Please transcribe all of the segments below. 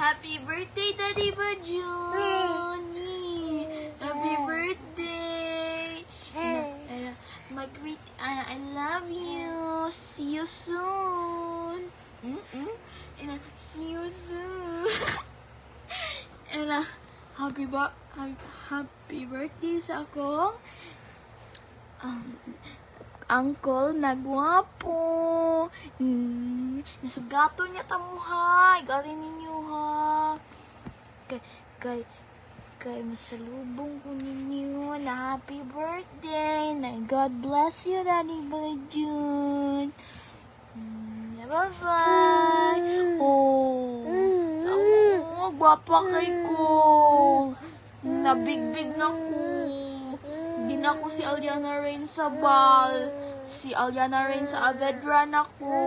Happy birthday, Daddy Bajuni! Happy birthday! My great, I love you. See you soon. See you soon. Happy birthday sa akong uncle na gwapo. Nasagato niya tamuhay. Galing ninyo ha. Kay masalubong ko ninyo na happy birthday. Na God bless you, Daddy Bajun. Bye-bye. Oh, gwapa kay ko. Nabigbig na ko. Hindi na ko si Aliana Rain sa bal. Si Aliana Rain sa Avedra na ko.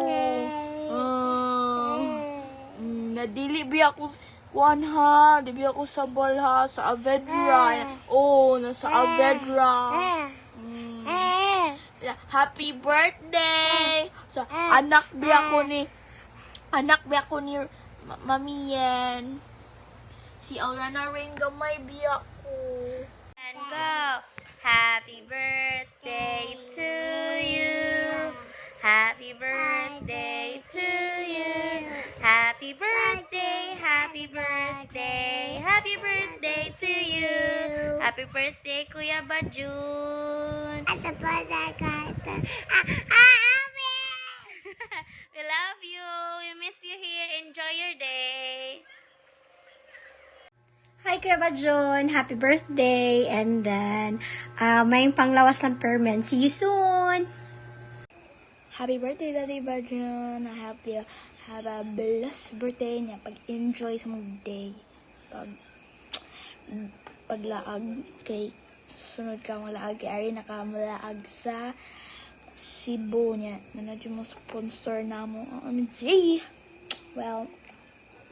Nadili biya ko kuan ha. Di biya ko sa bal ha. Sa Avedra. Oh, nasa Avedra. Happy birthday! So, anak biya ko ni Mami Yen. Si Aliana Rain gamay biya ko. And go! Happy birthday to you! Happy birthday to you! Happy birthday! Happy birthday! Happy birthday to you! Happy birthday, Kuya Bajun! At the We love you! We miss you here! Enjoy your day! Hi Kuya Bajun! Happy birthday! And then, may panglawas lang permen. See you soon! Happy birthday, Daddy Bajun. I hope you have a blessed birthday niya. Pag-enjoy sa mong day. Paglaag kay sunod ka malaag kay Ari na ka malaag sa Cebu niya. Nanadyo mo sponsor na mo. OMG! Well,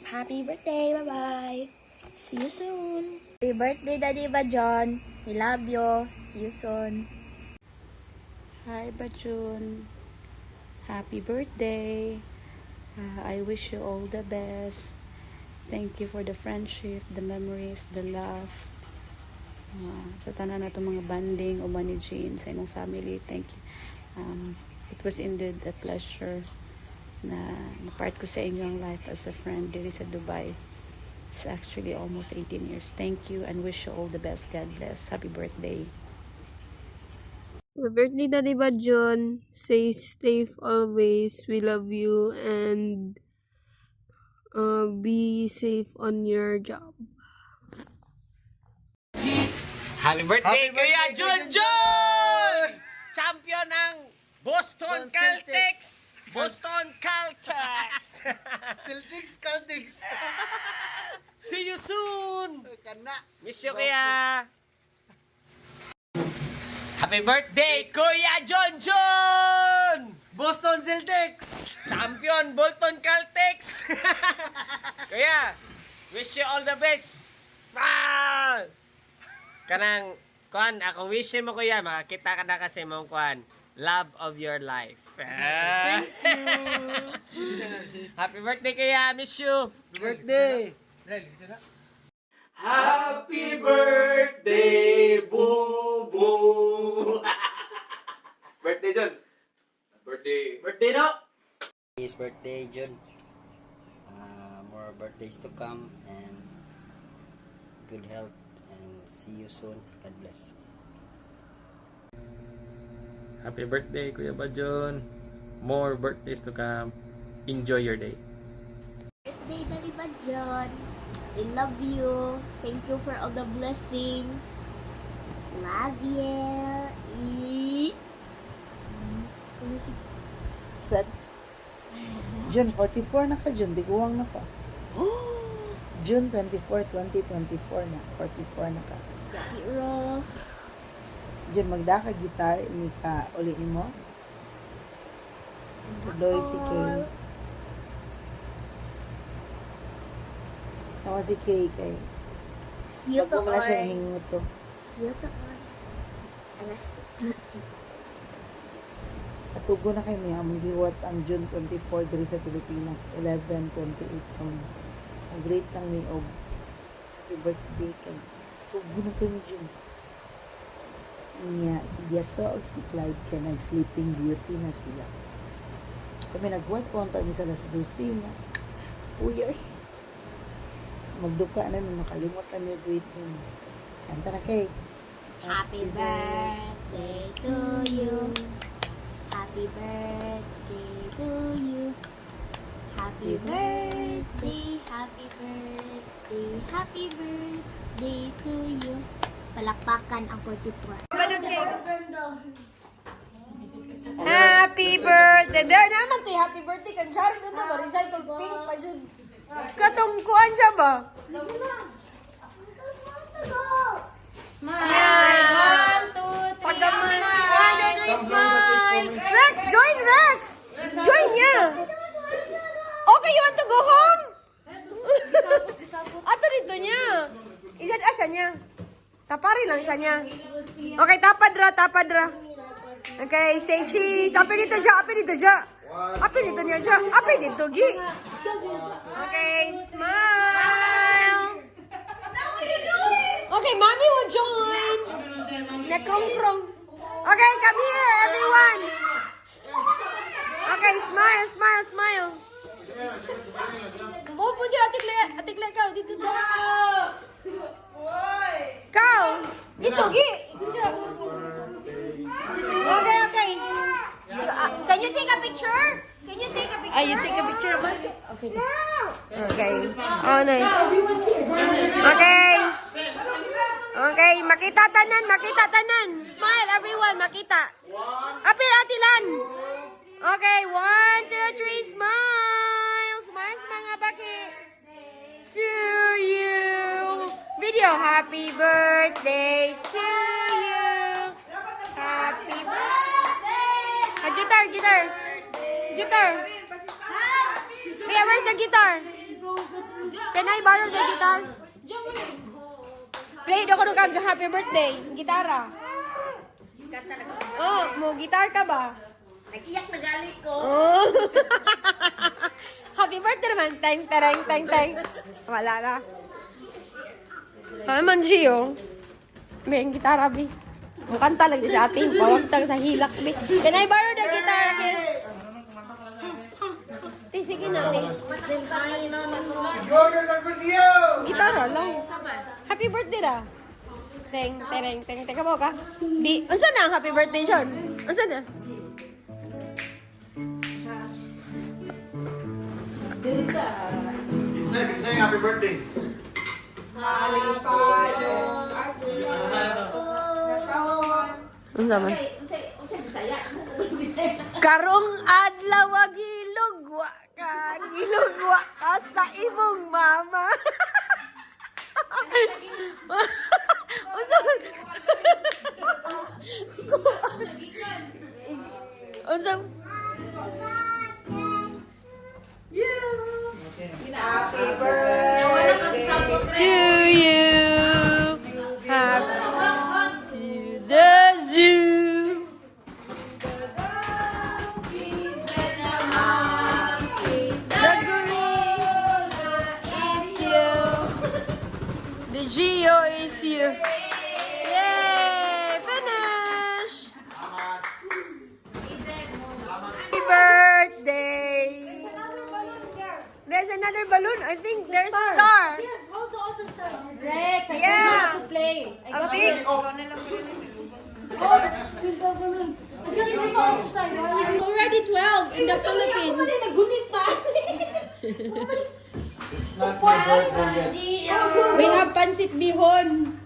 happy birthday. Bye-bye. See you soon. Happy birthday, Daddy Bajun! We love you! See you soon! Hi Bajun, happy birthday. I wish you all the best. Thank you for the friendship, the memories, the love. Sa tanan na itong mga banding o ni Jane sa imong family. Thank you. It was indeed a pleasure na part ko sa inyong life as a friend diri sa Dubai. It's actually almost 18 years. Thank you and wish you all the best. God bless. Happy birthday. Happy birthday, Daddy Bajun. Stay safe always. We love you and be safe on your job. Happy birthday, Kuya Junjun! Champion ng Boston Celtics! Boston Celtics! Celtics. See you soon! Kana. Miss you, Kuya! Happy birthday, Kuya Junjun! Boston Celtics! Champion Bolton Celtics! Kuya, wish you all the best! Ah! Kanang, kuan, akong wish mo Kuya, makakita ka na kasi mong kuan, love of your life. Thank Happy birthday Kuya, miss you! Birthday! Happy birthday, Boo Boo! Birthday, John! Birthday no! His birthday, June. More birthdays to come and good health and see you soon. God bless. Happy birthday, Kuya Bajun. More birthdays to come. Enjoy your day. Birthday, Daddy Bajun. I love you. Thank you for all the blessings. Love you. Sad. June 44 na ka, June. Biguwang na ka. June 24, 2024 na. 44 na ka. Kiro. June, magda ka gitar. Ini ka uli mo. Tuloy si Kay. Tawa si Kay kay. Cute Pag wala siya or. hingo to. Cute or. Alas 12. Katugo na kayo niya. Ang giwat ang June 24 diri sa Pilipinas. 11:28 kami. Great lang ni og happy birthday kay tubo na kami dyan. Niya, si Yaso o si Clyde kay nag-sleeping beauty na sila. Kami nag-work po ang tayo sa alas 12 na. Uy, ay. Magduka na nung nakalimot na niya great name. Kanta na kay. Happy birthday to you. Happy birthday to you. Happy birthday, happy birthday, happy birthday to you. Palakpakan ang 44. Happy birthday. There naman to, happy birthday kan Sharon doon ba? Recycle pink pa yun. Katungkuan siya ba? Smile. Pagaman. 1, 2, 3, smile. Rex, join Rex. Join niya. Okay, you want to go home? Ato dito niya. Ilan niya. Tapari lang siya niya. Okay, tapad ra. Okay, say cheese. Api dito dya. Api dito niya dya. Api dito, gi. Okay, smile. Okay, mommy will join. Nekrong-krong. Okay, come here, everyone. Okay, smile. Oh, pwede atikla ikaw. Dito. Kau. Dito, gi. Okay. Can you take a picture? You take a picture of us? Okay. Oh, nice. Okay, makita tanan. Smile, everyone, makita. Apil, atilan. Okay, 1, 2, 3, smile. Smile, mga baki. To you. Video, happy birthday to you. Happy birthday. Guitar. Wait, where's the guitar? Can I borrow the guitar? Play do ko kag happy birthday. Gitara. Oh, mo gitar ka ba? Nag-iyak na gali ko. Oh. Happy birthday naman. Tang. Wala na. Man, Gio. May gitara, bi. Mukhang talag di sa ating. Bawag tang sa hilak, bi. Can I borrow the guitar again? Sige na, bi. Gitara lang. Happy birthday ra. Teng. Teka mo ka? Di. Unsa na ang happy birthday, John? Unsa na? Say happy birthday. Unsa man? Karong adlaw gilugwa ka sa imong mama. Unsa man? Unsa? Happy birthday to you. Happy to the zoo. The gorilla is you. The Geo is you. Yay! Finish! Happy birthday! There's another balloon. I think there's star. Yes, hold the other side. Rex, yeah. To play. A big. Already 12 in the Philippines. It's not my birthday yet. We have pancit bihon.